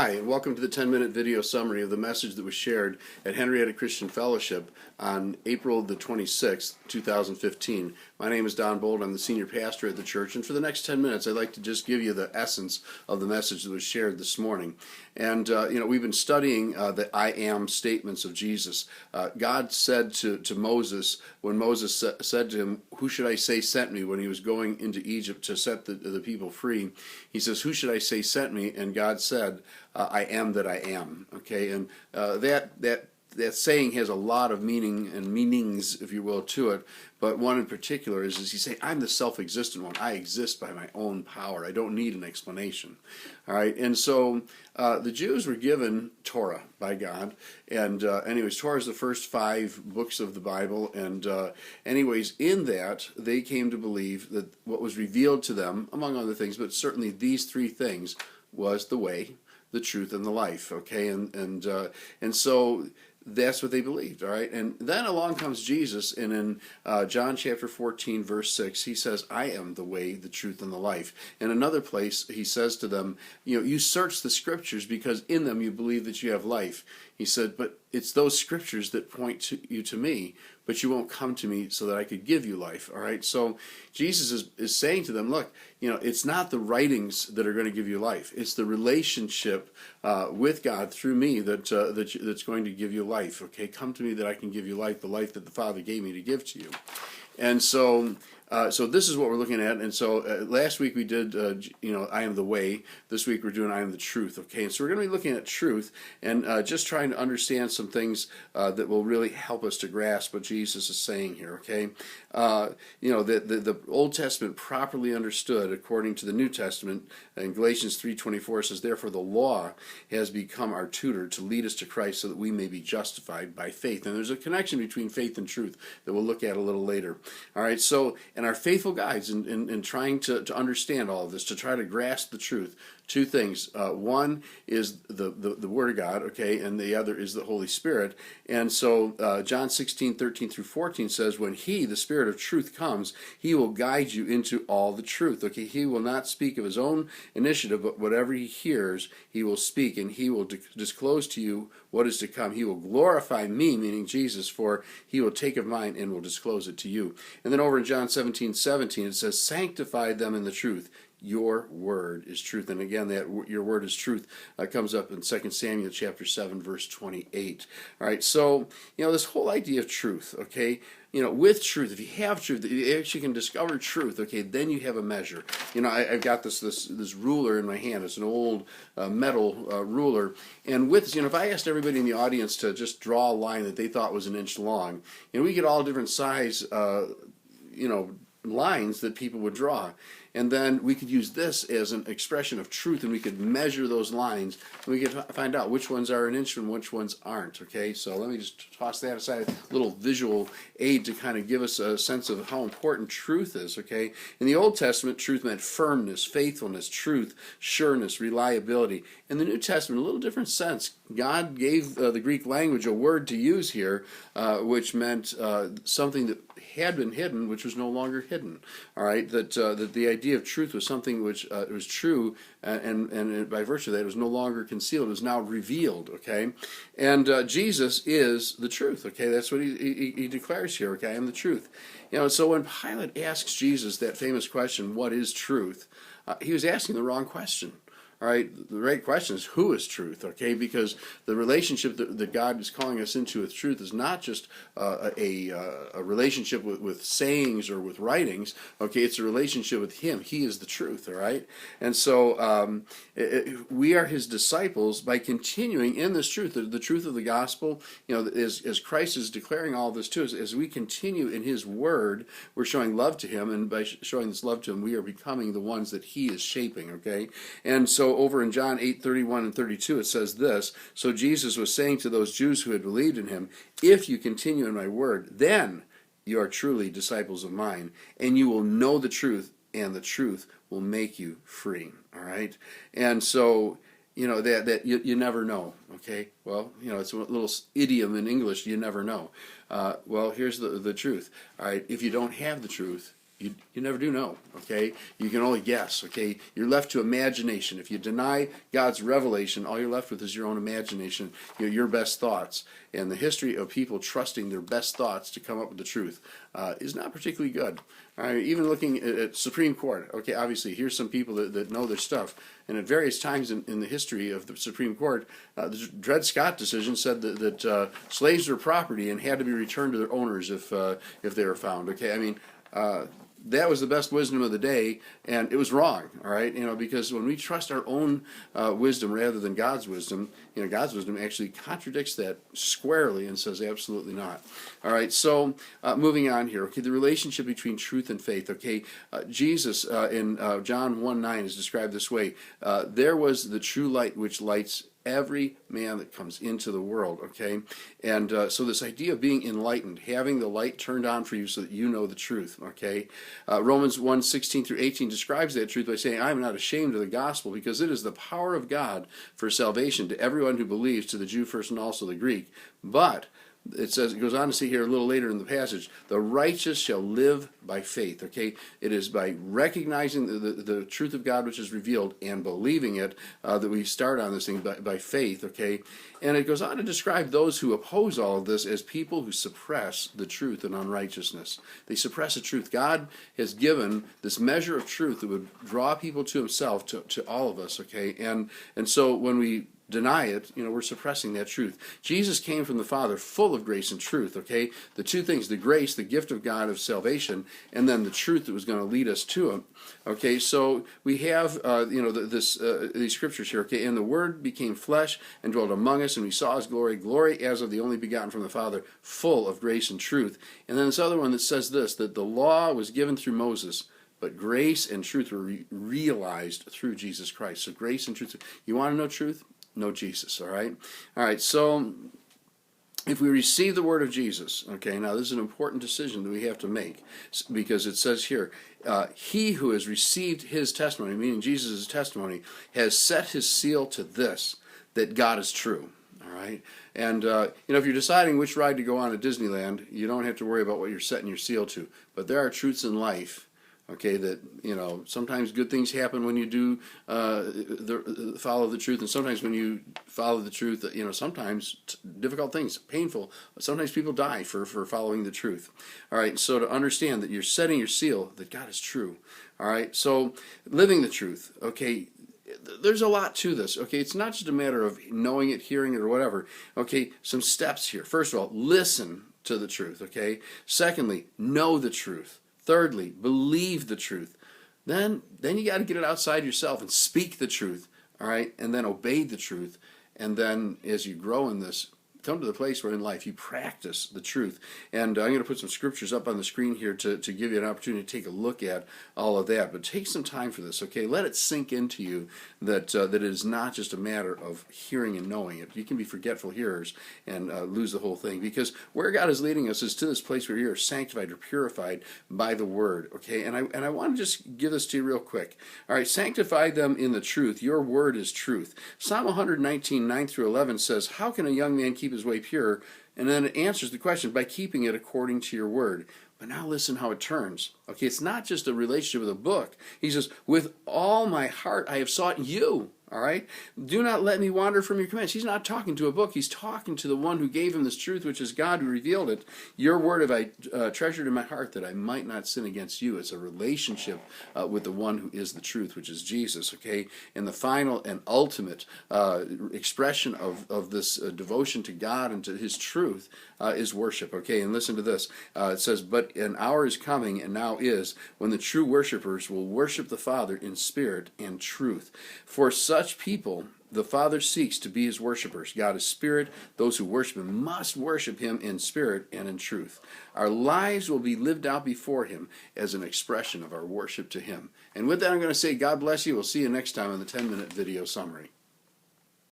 Hi, and welcome to the 10-minute video summary of the message that was shared at Henrietta Christian Fellowship on April the 26th, 2015. My name is Don Bold. I'm the senior pastor at the church, and for the next 10 minutes I'd like to just give you the essence of the message that was shared this morning. And, we've been studying the I am statements of Jesus. God said to Moses, when Moses said to him, "Who should I say sent me?" when he was going into Egypt to set the people free, he says, "Who should I say sent me?" And God said, "I am that I am." Okay, and that saying has a lot of meaning and meanings, if you will, to it. But one in particular is he saying, "I'm the self-existent one. I exist by my own power. I don't need an explanation." All right, and so the Jews were given Torah by God, and Torah is the first 5 books of the Bible, and in that they came to believe that what was revealed to them, among other things, but certainly these 3 things, was the way, the truth, and the life. Okay, and so that's what they believed. All right, and then along comes Jesus, and in John chapter 14, verse 6, he says, "I am the way, the truth, and the life." In another place, he says to them, "You search the scriptures because in them you believe that you have life." He said, "But it's those scriptures that point you to me, but you won't come to me so that I could give you life." All right, so Jesus is saying to them, look, it's not the writings that are going to give you life. It's the relationship with God through me that's going to give you life. Okay, come to me that I can give you life, the life that the Father gave me to give to you. And so this is what we're looking at. And so last week we did, I am the way. This week we're doing I am the truth. Okay, and so we're going to be looking at truth and just trying to understand some things that will really help us to grasp what Jesus is saying here. Okay, the Old Testament properly understood according to the New Testament in Galatians 3:24 says, "Therefore the law has become our tutor to lead us to Christ so that we may be justified by faith." And there's a connection between faith and truth that we'll look at a little later. All right, so and our faithful guides in trying to understand all of this, to try to grasp the truth. 2 things. One is the Word of God, okay, and the other is the Holy Spirit. And so John 16:13-14 says, "When He, the Spirit of truth, comes, He will guide you into all the truth." Okay, He will not speak of His own initiative, but whatever He hears, He will speak, and He will disclose to you what is to come. He will glorify me, meaning Jesus, for He will take of mine and will disclose it to you. And then over in John 17:17 it says, "Sanctify them in the truth. Your word is truth." And again, that your word is truth comes up in 2 Samuel chapter 7, verse 28. All right, so, this whole idea of truth, okay, with truth, if you have truth, you actually can discover truth, okay, then you have a measure. I've got this ruler in my hand. It's an old metal ruler. And with, if I asked everybody in the audience to just draw a line that they thought was an inch long, we get all different size, lines that people would draw. And then we could use this as an expression of truth, and we could measure those lines, and we could find out which ones are an inch and which ones aren't. Okay, so let me just toss that aside, a little visual aid to kind of give us a sense of how important truth is. Okay, in the Old Testament, truth meant firmness, faithfulness, truth, sureness, reliability. In the New Testament, a little different sense. God gave the Greek language a word to use here, which meant something that had been hidden, which was no longer hidden. All right, that the idea of truth was something which was true, and by virtue of that, it was no longer concealed. It was now revealed. Okay, and Jesus is the truth. Okay, that's what he declares here. Okay, I am the truth. So when Pilate asks Jesus that famous question, "What is truth?" He was asking the wrong question. All right, the right question is, who is truth? Okay, because the relationship that God is calling us into with truth is not just a relationship with sayings or with writings. Okay, it's a relationship with Him. He is the truth. All right, and so we are His disciples by continuing in this truth, the truth of the gospel. As Christ is declaring all this to us, as we continue in His Word, we're showing love to Him, and by showing this love to Him, we are becoming the ones that He is shaping. Okay, and so over in John 8:31 and 32 it says this, "So Jesus was saying to those Jews who had believed in Him, 'If you continue in my word, then you are truly disciples of mine, and you will know the truth, and the truth will make you free.'" All right, and so that you never know. Okay, well, it's a little idiom in English. You never know. Well, here's the truth. All right, if you don't have the truth, You never do know, okay? You can only guess, okay? You're left to imagination. If you deny God's revelation, all you're left with is your own imagination, your best thoughts. And the history of people trusting their best thoughts to come up with the truth is not particularly good. Even looking at Supreme Court, okay, obviously here's some people that know their stuff. And at various times in the history of the Supreme Court, the Dred Scott decision said that slaves were property and had to be returned to their owners if they were found, okay? I mean, that was the best wisdom of the day, and it was wrong, all right? Because when we trust our own wisdom rather than God's wisdom, God's wisdom actually contradicts that squarely and says absolutely not. All right, so moving on here, okay, the relationship between truth and faith, okay? Jesus in John 1:9 is described this way: there was the true light which lights every man that comes into the world, okay? And so this idea of being enlightened, having the light turned on for you so that you know the truth, okay? Romans 1:16 through 18 describes that truth by saying, I am not ashamed of the gospel, because it is the power of God for salvation to everyone who believes, to the Jew first and also the Greek. But it goes on to say here a little later in the passage, the righteous shall live by faith, okay? It is by recognizing the truth of God which is revealed and believing it that we start on this thing by faith, okay? And it goes on to describe those who oppose all of this as people who suppress the truth and unrighteousness. They suppress the truth. God has given this measure of truth that would draw people to himself, to all of us, okay? And so when we deny it, we're suppressing that truth. Jesus came from the Father full of grace and truth, okay? The two things, the grace, the gift of God of salvation, and then the truth that was going to lead us to him. Okay, so we have, these scriptures here, okay? And the Word became flesh and dwelt among us, and we saw his glory, glory as of the only begotten from the Father, full of grace and truth. And then this other one that says this, that the law was given through Moses, but grace and truth were realized through Jesus Christ. So grace and truth. You want to know truth? Know Jesus, all right? All right, so if we receive the word of Jesus, okay, now this is an important decision that we have to make, because it says here, he who has received his testimony, meaning Jesus' testimony, has set his seal to this, that God is true. All right, and if you're deciding which ride to go on at Disneyland, you don't have to worry about what you're setting your seal to. But there are truths in life, okay, that sometimes good things happen when you do follow the truth, and sometimes when you follow the truth, sometimes difficult things, painful. Sometimes people die for following the truth. All right, so to understand that you're setting your seal that God is true. All right, so living the truth, okay. There's a lot to this, okay? It's not just a matter of knowing it, hearing it, or whatever. Okay, some steps here. First of all, listen to the truth, okay? Secondly, know the truth. Thirdly, believe the truth. Then you got to get it outside yourself and speak the truth, all right? And then obey the truth. And then as you grow in this, come to the place where in life you practice the truth. And I'm going to put some scriptures up on the screen here to give you an opportunity to take a look at all of that. But take some time for this, okay? Let it sink into you that it is not just a matter of hearing and knowing it. You can be forgetful hearers and lose the whole thing. Because where God is leading us is to this place where you are sanctified or purified by the Word, okay? And I want to just give this to you real quick. All right, sanctify them in the truth. Your word is truth. Psalm 119, 9 through 11 says, how can a young man keep his way pure? And then it answers the question, by keeping it according to your word. But now listen how it turns. Okay, it's not just a relationship with a book. He says, with all my heart I have sought you. All right? Do not let me wander from your commands. He's not talking to a book. He's talking to the one who gave him this truth, which is God who revealed it. Your word have I treasured in my heart that I might not sin against you. It's a relationship with the one who is the truth, which is Jesus, okay? And the final and ultimate expression of this devotion to God and to his truth is worship, okay? And listen to this. It says, but an hour is coming, and now is, when the true worshipers will worship the Father in spirit and truth. For such people the Father seeks to be his worshipers. God is spirit. Those who worship him must worship him in spirit and in truth. Our lives will be lived out before him as an expression of our worship to him. And with that, I'm going to say God bless you. We'll see you next time on the 10-minute video summary.